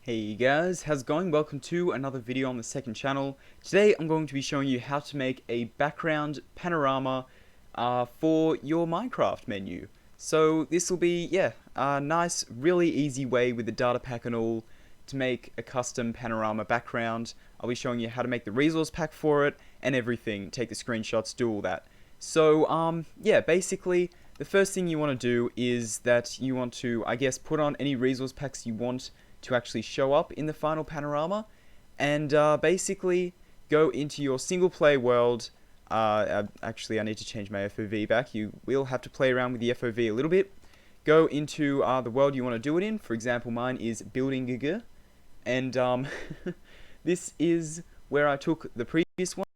Hey guys, how's it going? Welcome to another video on the second channel. Today I'm going to be showing you how to make a background panorama for your Minecraft menu. So this will be, a nice, really easy way with the data pack and all to make a custom panorama background. I'll be showing you how to make the resource pack for it and everything, take the screenshots, do all that. So basically the first thing you want to do is that you want to, I guess, put on any resource packs you want to actually show up in the final panorama, and basically go into your single play world. Actually, I need to change my FOV back. You will have to play around with the FOV a little bit. Go into the world you want to do it in. For example, mine is building GG, and this is where I took the previous one.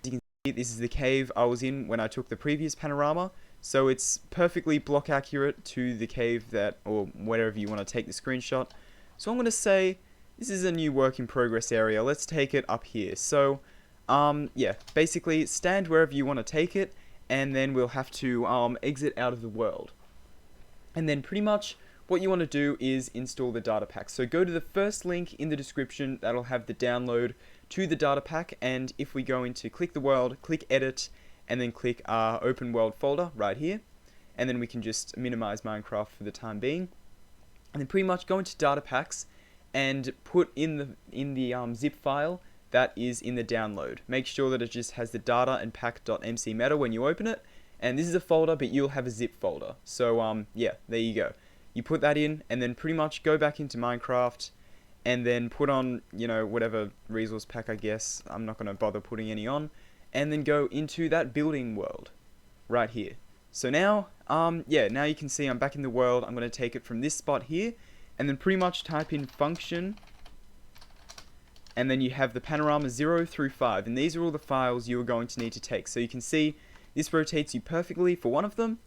As you can see, this is the cave I was in when I took the previous panorama. So it's perfectly block accurate to the cave that, or wherever you want to take the screenshot. So I'm going to say this is a new work in progress area. Let's take it up here. So, basically stand wherever you want to take it, and then we'll have to exit out of the world. And then pretty much what you want to do is install the data pack. So go to the first link in the description. That'll have the download to the data pack. And if we go into click the world, click edit, and then click open world folder right here. And then we can just minimize Minecraft for the time being. And then pretty much go into data packs and put in the zip file that is in the download. Make sure that it just has the data and pack.mc meta when you open it. And this is a folder, but you'll have a zip folder. So there you go. You put that in, and then pretty much go back into Minecraft, and then put on, whatever resource pack, I guess. I'm not going to bother putting any on. And then go into that building world right here. So now, now you can see I'm back in the world. I'm going to take it from this spot here, and then pretty much type in function, and then you have the panorama 0 through 5, and these are all the files you are going to need to take. So you can see this rotates you perfectly for one of them,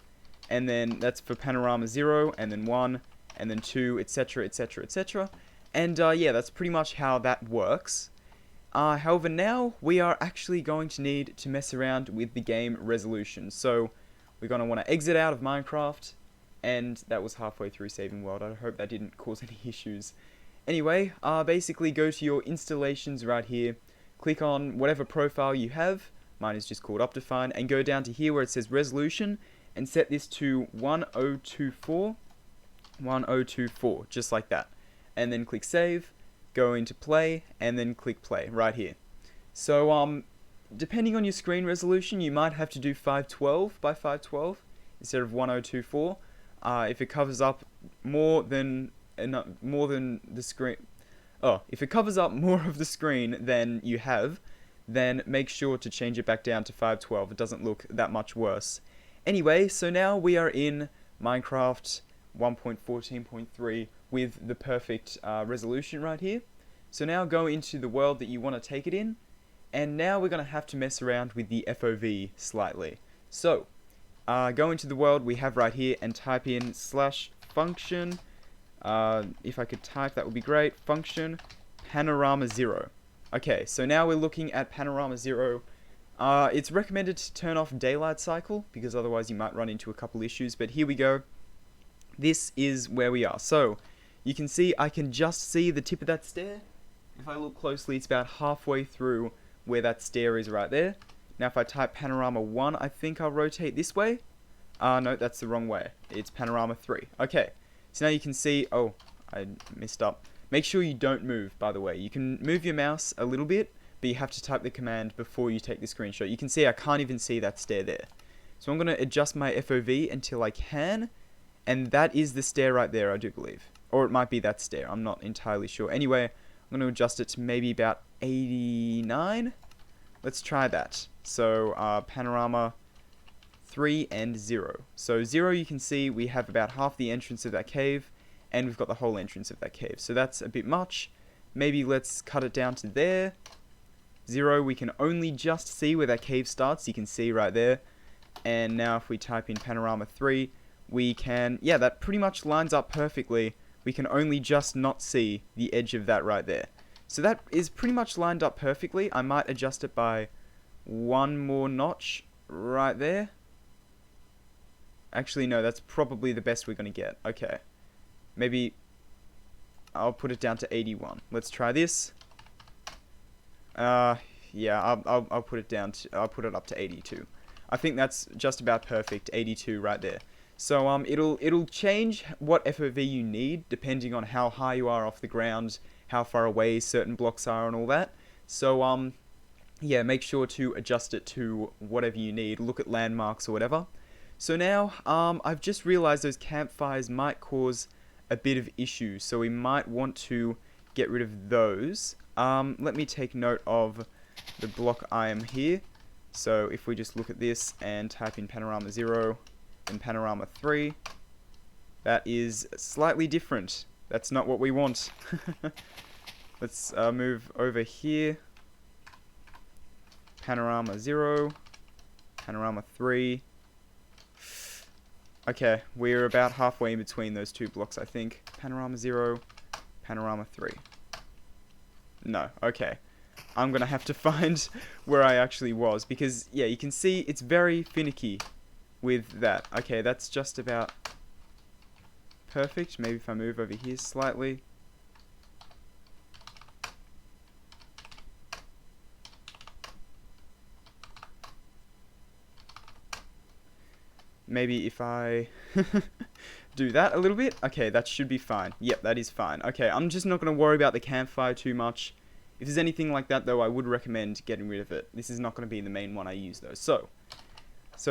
and then that's for panorama 0, and then 1, and then 2, etc, etc, etc. And that's pretty much how that works. However, now we are actually going to need to mess around with the game resolution. So we're going to want to exit out of Minecraft, and that was halfway through saving world. I hope that didn't cause any issues. Anyway, basically go to your installations right here, click on whatever profile you have, mine is just called Optifine, and go down to here where it says resolution, and set this to 1024, 1024, just like that. And then click save, go into play, and then click play right here. So, depending on your screen resolution, you might have to do 512 by 512 instead of 1024. If it covers up more than the screen, if it covers up more of the screen than you have, then make sure to change it back down to 512. It doesn't look that much worse. Anyway, so now we are in Minecraft 1.14.3 with the perfect resolution right here. So now go into the world that you want to take it in. And now we're going to have to mess around with the FOV slightly. So, go into the world we have right here and type in /function. If I could type, that would be great. Function panorama 0. Okay, so now we're looking at panorama 0. It's recommended to turn off daylight cycle, because otherwise you might run into a couple issues. But here we go. This is where we are. So, you can see I can just see the tip of that stair. If I look closely, it's about halfway through where that stair is right there. Now if I type panorama 1, I think I'll rotate this way. No, that's the wrong way. It's panorama 3. Okay, so now you can see, oh, I messed up. Make sure you don't move, by the way. You can move your mouse a little bit, but you have to type the command before you take the screenshot. You can see I can't even see that stair there. So I'm going to adjust my FOV until I can, and that is the stair right there, I do believe. Or it might be that stair, I'm not entirely sure. Anyway, I'm going to adjust it to maybe about 89. Let's try that. So panorama 3 and 0. So 0, you can see we have about half the entrance of that cave, and we've got the whole entrance of that cave. So that's a bit much. Maybe let's cut it down to there. 0, we can only just see where that cave starts. You can see right there. And now if we type in panorama 3, we can, that pretty much lines up perfectly. We can only just not see the edge of that right there. So that is pretty much lined up perfectly. I might adjust it by one more notch right there. Actually, no, that's probably the best we're going to get. Okay. Maybe I'll put it down to 81. Let's try this. Yeah, I'll put it down to, I'll put it up to 82. I think that's just about perfect, 82 right there. So it'll change what FOV you need depending on how high you are off the ground, how far away certain blocks are and all that. So yeah, make sure to adjust it to whatever you need. Look at landmarks or whatever. So now I've just realized those campfires might cause a bit of issues, so we might want to get rid of those. Let me take note of the block I am here. So if we just look at this and type in panorama 0 and panorama 3, that is slightly different. That's not what we want. Let's move over here. Panorama 0, panorama 3. Okay, we're about halfway in between those two blocks, I think. Panorama 0, panorama 3. No, okay. I'm gonna have to find where I actually was, because, yeah, you can see it's very finicky with that. Okay, that's just about perfect. Maybe if I move over here slightly. Maybe if I do that a little bit. Okay, that should be fine. Yep, that is fine. Okay, I'm just not going to worry about the campfire too much. If there's anything like that, though, I would recommend getting rid of it. This is not going to be the main one I use, though. So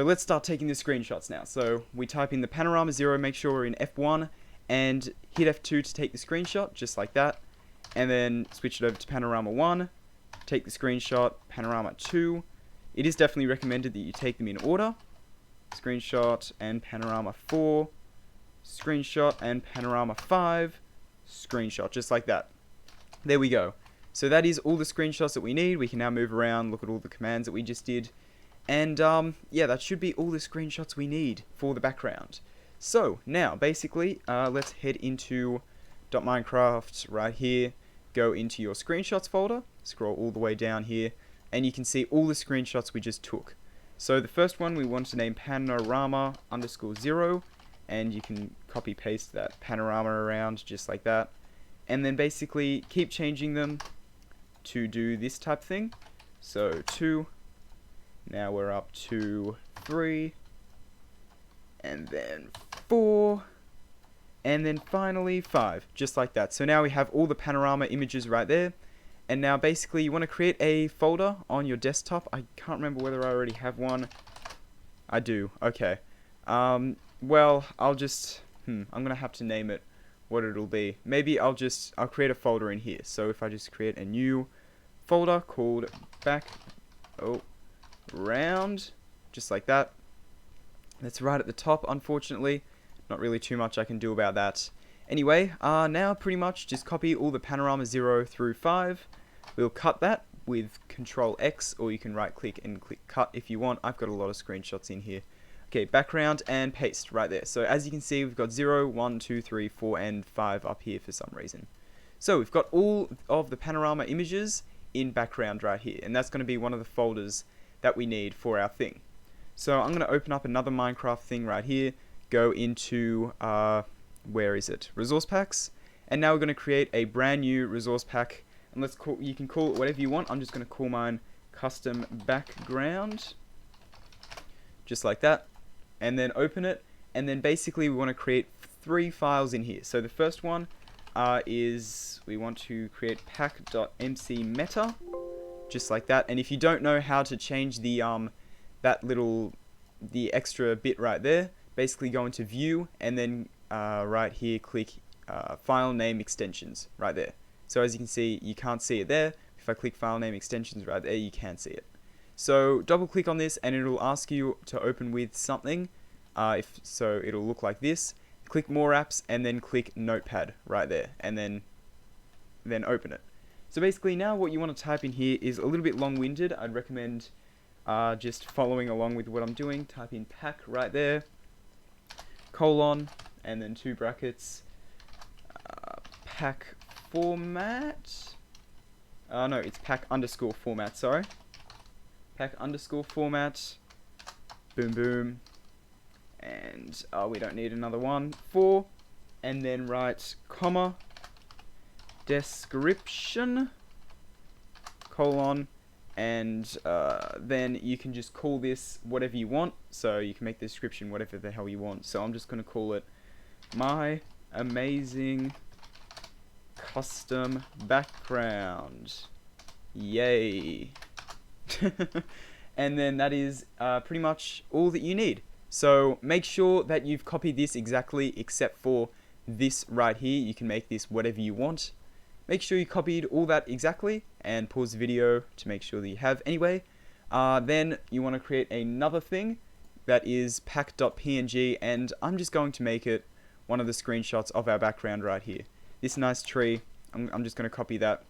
let's start taking the screenshots now. So we type in the panorama 0, make sure we're in F1, and hit F2 to take the screenshot, just like that. And then switch it over to panorama 1, take the screenshot, panorama 2. It is definitely recommended that you take them in order. Screenshot and panorama 4, screenshot and panorama 5, screenshot, just like that. There we go. So that is all the screenshots that we need. We can now move around, look at all the commands that we just did. And yeah, that should be all the screenshots we need for the background. So now, basically, let's head into .minecraft right here, go into your screenshots folder, scroll all the way down here, and you can see all the screenshots we just took. So the first one we want to name panorama _0, and you can copy paste that panorama around just like that. And then basically keep changing them to do this type thing. So 2, now we're up to 3, and then 4, and then finally 5, just like that. So now we have all the panorama images right there. And now basically you want to create a folder on your desktop. I can't remember whether I already have one. I do. Okay. Well, I'll just I'm gonna have to name it what it'll be. Maybe I'll create a folder in here. So if I just create a new folder called background, just like that. That's right at the top, unfortunately. Not really too much I can do about that. Anyway, now pretty much just copy all the panorama 0 through 5. We'll cut that with Control X, or you can right click and click cut if you want. I've got a lot of screenshots in here. Okay, background and paste right there. So as you can see, we've got 0, 1, 2, 3, 4, and 5 up here for some reason. So we've got all of the panorama images in background right here, and that's going to be one of the folders that we need for our thing. So I'm going to open up another Minecraft thing right here, go into, where is it? Resource packs. And now we're going to create a brand new resource pack. And you can call it whatever you want. I'm just going to call mine custom background. Just like that. And then open it. And then basically we want to create 3 files in here. So the first one is we want to create pack.mcmeta. Just like that. And if you don't know how to change the the extra bit right there, basically go into view and then right here click file name extensions right there. So as you can see, you can't see it there. If I click file name extensions right there, you can see it. So double click on this and it'll ask you to open with something. So it'll look like this. Click more apps and then click notepad right there, and then open it. So basically now what you want to type in here is a little bit long-winded. I'd recommend just following along with what I'm doing. Type in pack right there, colon, and then 2 brackets, pack format. No, it's pack underscore format, sorry. Pack underscore format, boom boom, and we don't need another one, 4, and then write comma, description, colon, and then you can just call this whatever you want. So you can make the description whatever the hell you want. So I'm just going to call it my amazing custom background. Yay. And then that is pretty much all that you need. So make sure that you've copied this exactly, except for this right here. You can make this whatever you want. Make sure you copied all that exactly and pause the video to make sure that you have. Anyway, then you want to create another thing that is pack.png, and I'm just going to make it one of the screenshots of our background right here. This nice tree, I'm just going to copy that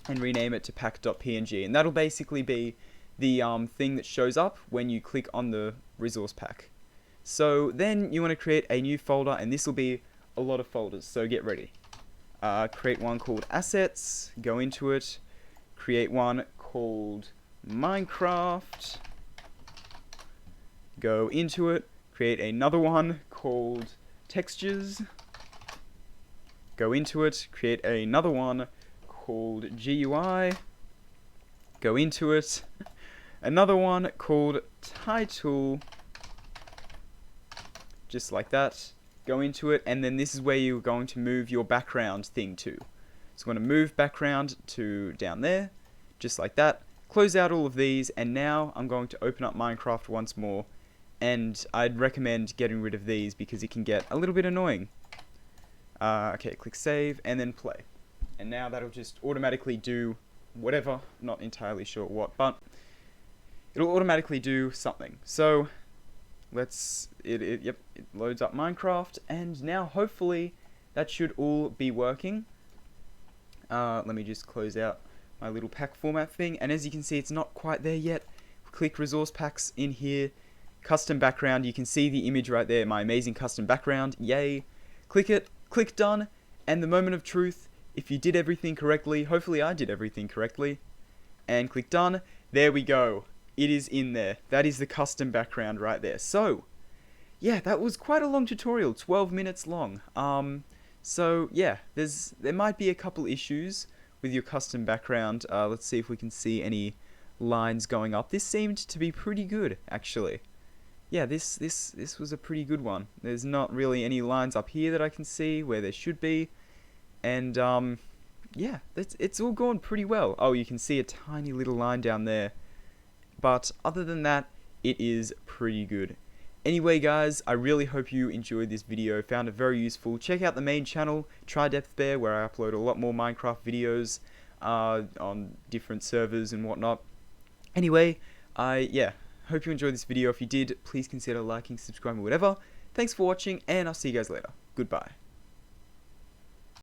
and rename it to pack.png, and that'll basically be the thing that shows up when you click on the resource pack. So then you want to create a new folder, and this will be a lot of folders, so get ready. Create one called assets, go into it, create one called Minecraft, go into it, create another one called textures, go into it, create another one called GUI, go into it, another one called title, just like that. Go into it, and then this is where you're going to move your background thing to. So I'm going to move background to down there, just like that. Close out all of these, and now I'm going to open up Minecraft once more, and I'd recommend getting rid of these because it can get a little bit annoying. Okay, click save, and then play. And now that'll just automatically do whatever, not entirely sure what, but it'll automatically do something. So it loads up Minecraft, and now hopefully that should all be working. Let me just close out my little pack format thing, and as you can see, it's not quite there yet. Click resource packs in here, custom background, you can see the image right there, my amazing custom background, yay. Click it, click done, and the moment of truth, if you did everything correctly, hopefully I did everything correctly, and click done, there we go. It is in there. That is the custom background right there. So, yeah, that was quite a long tutorial, 12 minutes long. So yeah, there might be a couple issues with your custom background. Let's see if we can see any lines going up. This seemed to be pretty good, actually. Yeah, this was a pretty good one. There's not really any lines up here that I can see where there should be, and yeah, it's all gone pretty well. Oh, you can see a tiny little line down there. But other than that, it is pretty good. Anyway guys, I really hope you enjoyed this video, found it very useful. Check out the main channel, TryDepthBear, where I upload a lot more Minecraft videos on different servers and whatnot. Anyway, yeah, hope you enjoyed this video. If you did, please consider liking, subscribing, whatever. Thanks for watching, and I'll see you guys later. Goodbye.